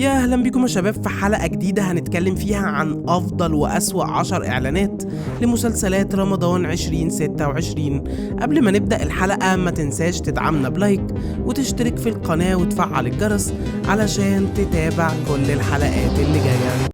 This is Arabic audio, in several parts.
يا أهلا بيكم يا شباب في حلقة جديدة هنتكلم فيها عن أفضل وأسوأ 10 إعلانات لمسلسلات رمضان 2026. قبل ما نبدأ الحلقة ما تنساش تدعمنا بلايك وتشترك في القناة وتفعل الجرس علشان تتابع كل الحلقات اللي جاية.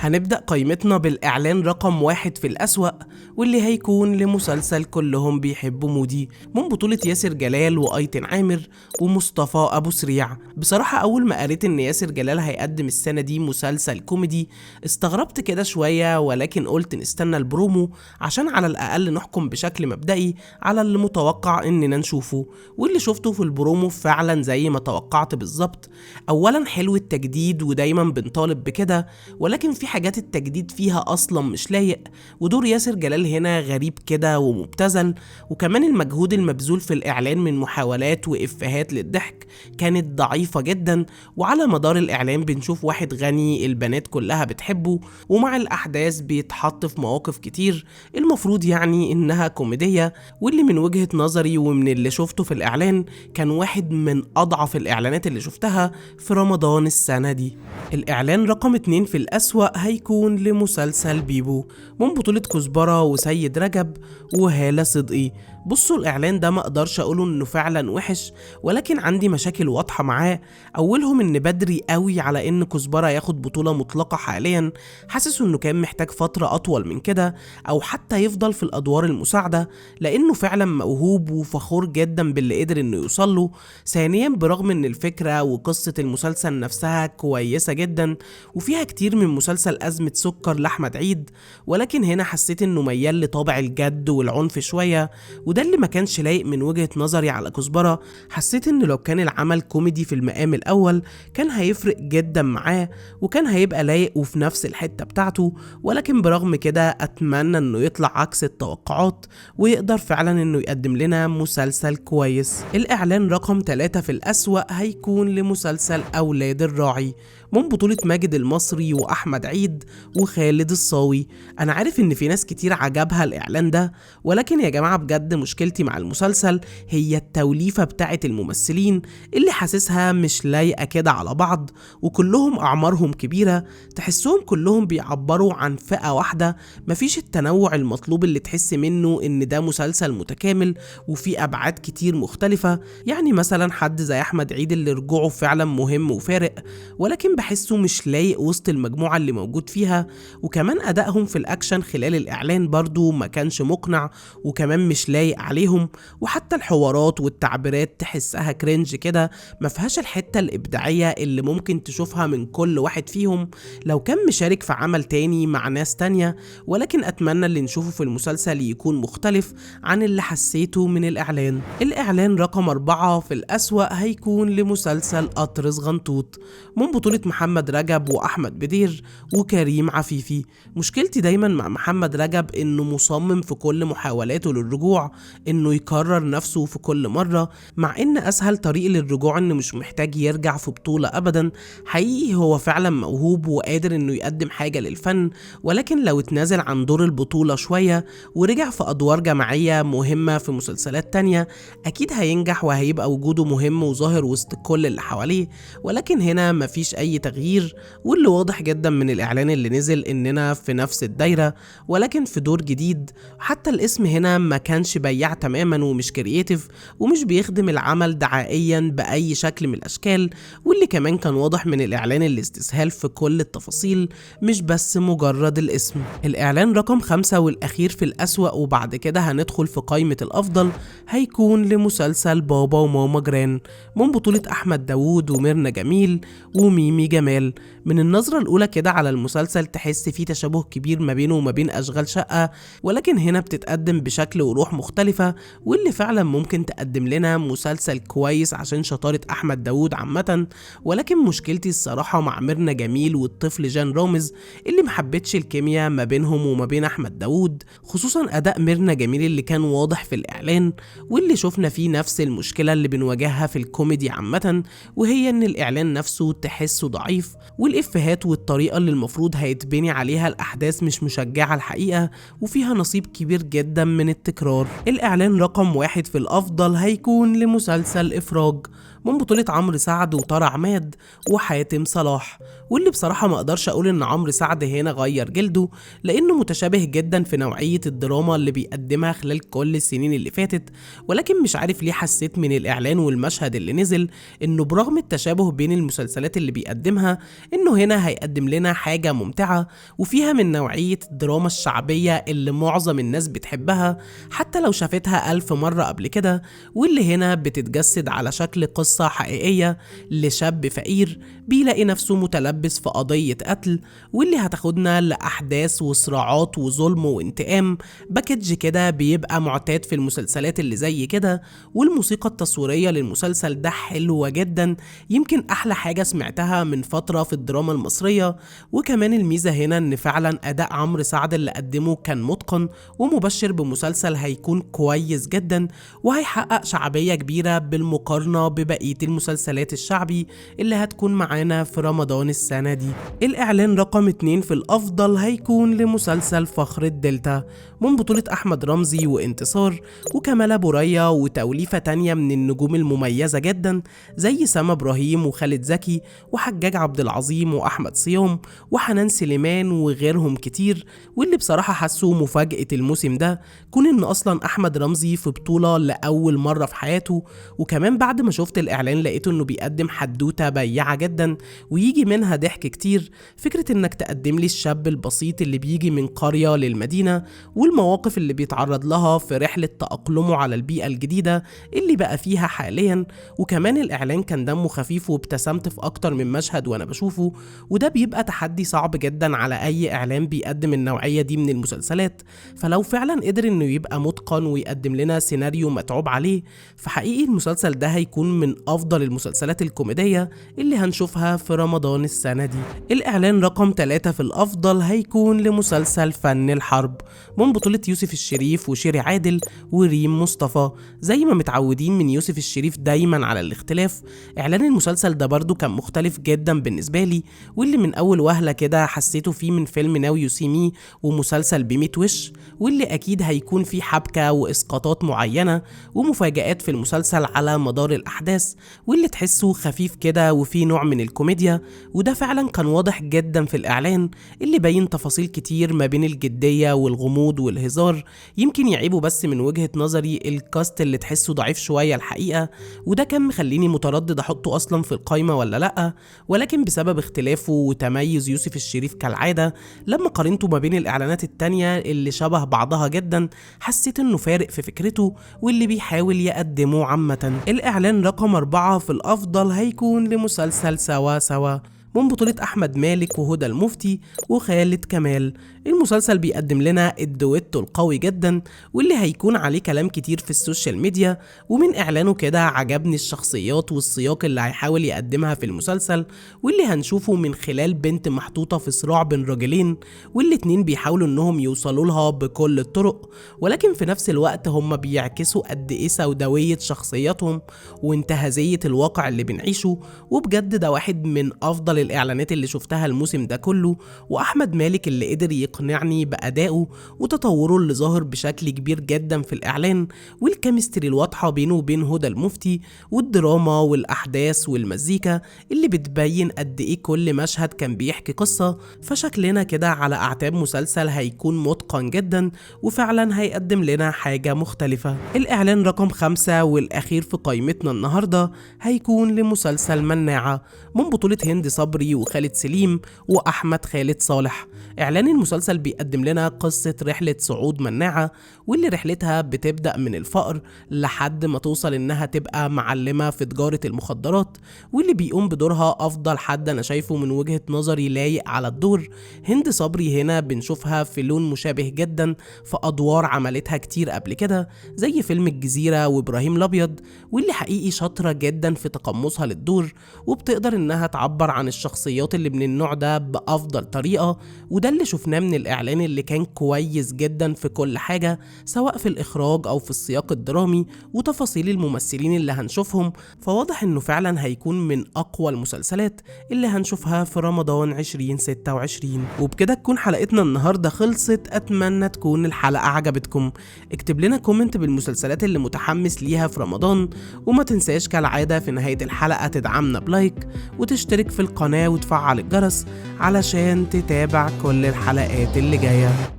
هنبدأ قائمتنا بالإعلان رقم 1 في الأسوأ، واللي هيكون لمسلسل كلهم بيحبوا مودي من بطولة ياسر جلال وأيتن عامر ومصطفى أبو سريع. بصراحة أول ما قريت إن ياسر جلال هيقدم السنة دي مسلسل كوميدي استغربت كده شوية، ولكن قلت نستنى البرومو عشان على الأقل نحكم بشكل مبدئي على اللي متوقع إننا نشوفه. واللي شفته في البرومو فعلا زي ما توقعت بالظبط. أولا حلو التجديد ودايما بنطالب بكده، ولكن في حاجات التجديد فيها اصلا مش لايق، ودور ياسر جلال هنا غريب كده ومبتذل، وكمان المجهود المبذول في الاعلان من محاولات وافيهات للضحك كانت ضعيفة جدا. وعلى مدار الاعلان بنشوف واحد غني البنات كلها بتحبه، ومع الاحداث بيتحط في مواقف كتير المفروض يعني انها كوميدية، واللي من وجهة نظري ومن اللي شفته في الاعلان كان واحد من اضعف الاعلانات اللي شفتها في رمضان السنة دي. الاعلان رقم 2 في الأسوأ هيكون لمسلسل بيبو من بطولة كزبرة وسيد رجب وهالة صدقي. بصوا الاعلان ده ما اقدرش اقوله انه فعلا وحش، ولكن عندي مشاكل واضحة معاه. اولهم ان بدري قوي على ان كزبرة ياخد بطولة مطلقة حاليا، حاسس انه كان محتاج فترة اطول من كده او حتى يفضل في الادوار المساعدة، لانه فعلا موهوب وفخور جدا باللي قدر انه يوصله. ثانيا برغم ان الفكرة وقصة المسلسل نفسها كويسة جدا وفيها كتير من مسلسل أزمة سكر لأحمد عيد، ولكن هنا حسيت انه ميال لطابع الجد والعنف شوية، وده اللي ما كانش لايق من وجهة نظري على كزبرة. حسيت ان لو كان العمل كوميدي في المقام الاول كان هيفرق جدا معاه وكان هيبقى لايق وفي نفس الحتة بتاعته، ولكن برغم كده اتمنى انه يطلع عكس التوقعات ويقدر فعلا انه يقدم لنا مسلسل كويس. الاعلان رقم 3 في الأسوأ هيكون لمسلسل اولاد الراعي من بطولة ماجد المصري وأحمد عيد وخالد الصاوي. أنا عارف إن في ناس كتير عجبها الإعلان ده، ولكن يا جماعة بجد مشكلتي مع المسلسل هي التوليفة بتاعة الممثلين اللي حاسسها مش لايقة كده على بعض، وكلهم أعمارهم كبيرة، تحسهم كلهم بيعبروا عن فئة واحدة، مفيش التنوع المطلوب اللي تحس منه إن ده مسلسل متكامل وفي أبعاد كتير مختلفة. يعني مثلا حد زي أحمد عيد اللي رجوعه فعلا مهم وفارق، ولكن بحسه مش لايق وسط المجموعة اللي موجود فيها. وكمان أدائهم في الأكشن خلال الإعلان برضو ما كانش مقنع وكمان مش لايق عليهم، وحتى الحوارات والتعبيرات تحسها كرنج كده، ما فيهاش الحتة الإبداعية اللي ممكن تشوفها من كل واحد فيهم لو كان مشارك في عمل تاني مع ناس تانية. ولكن أتمنى اللي نشوفه في المسلسل يكون مختلف عن اللي حسيته من الإعلان. الإعلان رقم 4 في الأسوأ هيكون لمسلسل قطر صغنطوط من بطولة محمد رجب وأحمد بدير وكريم عفيفي. مشكلتي دايما مع محمد رجب إنه مصمم في كل محاولاته للرجوع إنه يكرر نفسه في كل مرة، مع إن أسهل طريق للرجوع إنه مش محتاج يرجع في بطولة أبدا. حقيقي هو فعلا موهوب وقادر إنه يقدم حاجة للفن، ولكن لو اتنازل عن دور البطولة شوية ورجع في أدوار جماعية مهمة في مسلسلات تانية أكيد هينجح وهيبقى وجوده مهم وظاهر وسط كل اللي حواليه. ولكن هنا مفيش أي تغيير، واللي واضح جدا من الإعلان اللي نزل إننا في نفس الدايرة ولكن في دور جديد. حتى الاسم هنا ما كانش بياع تماما ومش كرييتيف ومش بيخدم العمل دعائيا بأي شكل من الأشكال، واللي كمان كان واضح من الإعلان الاستسهال في كل التفاصيل مش بس مجرد الاسم. الإعلان رقم 5 والأخير في الأسوأ وبعد كده هندخل في قائمة الأفضل هيكون لمسلسل بابا وماما جيران من بطولة أحمد داوود وميرنا جميل وميمي جمال. من النظرة الأولى كده على المسلسل تحس فيه تشابه كبير ما بينه وما بين أشغال شقة، ولكن هنا بتتقدم بشكل وروح مختلفة، واللي فعلا ممكن تقدم لنا مسلسل كويس عشان شطارة أحمد داوود عامة. ولكن مشكلتي الصراحة مع ميرنا جميل والطفل جان رامز اللي محبتش الكيمياء ما بينهم وما بين أحمد داوود، خصوصا أداء ميرنا جميل اللي كان واضح في الإعلان واللي شفنا فيه نفس المشكلة اللي بنواجهها في الكوميدي عامة، وهي إن الإعلان نفسه تحسه ضعيف، والإفيهات والطريقة اللي المفروض هيتبني عليها الأحداث مش مشجعة الحقيقة، وفيها نصيب كبير جدا من التكرار. الإعلان رقم 1 في الأفضل هيكون لمسلسل إفراج من بطولة عمرو سعد وطارق عماد وحاتم صلاح، واللي بصراحة ما اقدرش اقول ان عمرو سعد هنا غير جلده، لانه متشابه جدا في نوعية الدراما اللي بيقدمها خلال كل السنين اللي فاتت. ولكن مش عارف ليه حسيت من الاعلان والمشهد اللي نزل انه برغم التشابه بين المسلسلات اللي بيقدمها، انه هنا هيقدم لنا حاجة ممتعة وفيها من نوعية الدراما الشعبية اللي معظم الناس بتحبها حتى لو شافتها 1000 مرة قبل كده، واللي هنا بتتجسد على شكل قصة حقيقية لشاب فقير بيلاقي نفسه متلبس في قضية قتل، واللي هتاخدنا لأحداث وصراعات وظلم وانتقام. باكج كده بيبقى معتاد في المسلسلات اللي زي كده، والموسيقى التصويرية للمسلسل ده حلوة جدا، يمكن أحلى حاجة سمعتها من فترة في الدراما المصرية. وكمان الميزة هنا إن فعلا أداء عمرو سعد اللي قدمه كان متقن ومبشر بمسلسل هيكون كويس جدا وهيحقق شعبية كبيرة بالمقارنة ببقية المسلسلات الشعبي اللي هتكون معانا في رمضان السنة دي. الإعلان رقم 2 في الأفضل هيكون لمسلسل فخر الدلتا من بطولة أحمد رمزي وانتصار وكمال أبو ريا وتوليفة تانية من النجوم المميزة جدا زي سما إبراهيم وخالد زكي وحجاج عبد العظيم وأحمد صيام وحنان سليمان وغيرهم كتير. واللي بصراحة حسوا مفاجأة الموسم ده كون إن أصلا أحمد رمزي في بطولة لأول مرة في حياته، وكمان بعد ما شفت الإعلان لقيته إنه بيقدم حدوتة بياعة جدا ويجي منها ضحك كتير. فكرة إنك تقدم لي الشاب البسيط اللي بيجي من قرية للمدينة والمواقف اللي بيتعرض لها في رحلة تأقلمه على البيئة الجديدة اللي بقى فيها حاليا. وكمان الإعلان كان دمه خفيف وابتسمت في أكتر من مشهد وأنا بشوفه، وده بيبقى تحدي صعب جدا على أي إعلان بيقدم النوعية دي من المسلسلات. فلو فعلا قدر إنه يبقى متقن ويقدم لنا سيناريو متعوب عليه، فحقيقي المسلسل ده هيكون من أفضل المسلسلات الكوميدية اللي هنشوفها في رمضان السنة دي. الإعلان رقم 3 في الأفضل هيكون لمسلسل فن الحرب من بطولة يوسف الشريف وشيري عادل وريم مصطفى. زي ما متعودين من يوسف الشريف دايما على الاختلاف، إعلان المسلسل ده برضو كان مختلف جدا بالنسبة لي، واللي من أول وهلة كده حسيته فيه من فيلم ناو يو سي مي ومسلسل بميت وش، واللي أكيد هيكون فيه حبكة وإسقاطات معينة ومفاجآت في المسلسل على مدار الأحداث، واللي تحسه خفيف كده وفيه نوع من الكوميديا. وده فعلا كان واضح جدا في الإعلان اللي بين تفاصيل كتير ما بين الجدية والغموض والهزار. يمكن يعيبه بس من وجهة نظري الكاست اللي تحسه ضعيف شوية الحقيقة، وده كان مخليني متردد أحطه أصلا في القايمة ولا لأ. ولكن بسبب اختلافه وتميز يوسف الشريف كالعادة لما قارنته ما بين الإعلانات التانية اللي شبه بعضها جدا، حسيت إنه فارق في فكرته واللي بيحاول يقدمه عامة. الإعلان رقم 4 في الأفضل هيكون لمسلسل سوا سوا من بطولة أحمد مالك وهدى المفتي وخالد كمال. المسلسل بيقدم لنا الدويتو القوي جدا واللي هيكون عليه كلام كتير في السوشيال ميديا، ومن إعلانه كده عجبني الشخصيات والسياق اللي هيحاول يقدمها في المسلسل، واللي هنشوفه من خلال بنت محطوطة في صراع بين راجلين والاتنين بيحاولوا انهم يوصلوا لها بكل الطرق، ولكن في نفس الوقت هم بيعكسوا قد ايه سوداوية شخصياتهم وانتهازية الواقع اللي بنعيشه. وبجد ده واحد من أفضل الإعلانات اللي شفتها الموسم ده كله، وأحمد مالك اللي قدر يقنعني بأدائه وتطوره اللي ظاهر بشكل كبير جدا في الإعلان، والكيمستري الواضحة بينه وبين هدى المفتي، والدراما والأحداث والمزيكا اللي بتبين قد إيه كل مشهد كان بيحكي قصة. فشكلنا كده على أعتاب مسلسل هيكون متقن جدا وفعلا هيقدم لنا حاجة مختلفة. الإعلان رقم 5 والأخير في قائمتنا النهاردة هيكون لمسلسل مناعة من بطولة هند صبري وخالد سليم وأحمد خالد صالح. إعلان المسلسل بيقدم لنا قصة رحلة صعود مناعة، واللي رحلتها بتبدأ من الفقر لحد ما توصل إنها تبقى معلمة في تجارة المخدرات، واللي بيقوم بدورها أفضل حد أنا شايفه من وجهة نظري لايق على الدور. هند صبري هنا بنشوفها في لون مشابه جدا في أدوار عملتها كتير قبل كده زي فيلم الجزيرة وإبراهيم الأبيض، واللي حقيقي شاطرة جدا في تقمصها للدور وبتقدر إنها تعبر عن الشخصيات اللي من النوع ده بأفضل طريقة. وده اللي شفناه من من الإعلان اللي كان كويس جدا في كل حاجة، سواء في الإخراج أو في السياق الدرامي وتفاصيل الممثلين اللي هنشوفهم، فواضح إنه فعلا هيكون من أقوى المسلسلات اللي هنشوفها في رمضان 2026. وبكده تكون حلقتنا النهاردة خلصت. أتمنى تكون الحلقة عجبتكم. اكتب لنا كومنت بالمسلسلات اللي متحمس ليها في رمضان، وما تنساش كالعادة في نهاية الحلقة تدعمنا بلايك وتشترك في القناة وتفعل الجرس علشان تتابع كل الحلقات اللي جاية.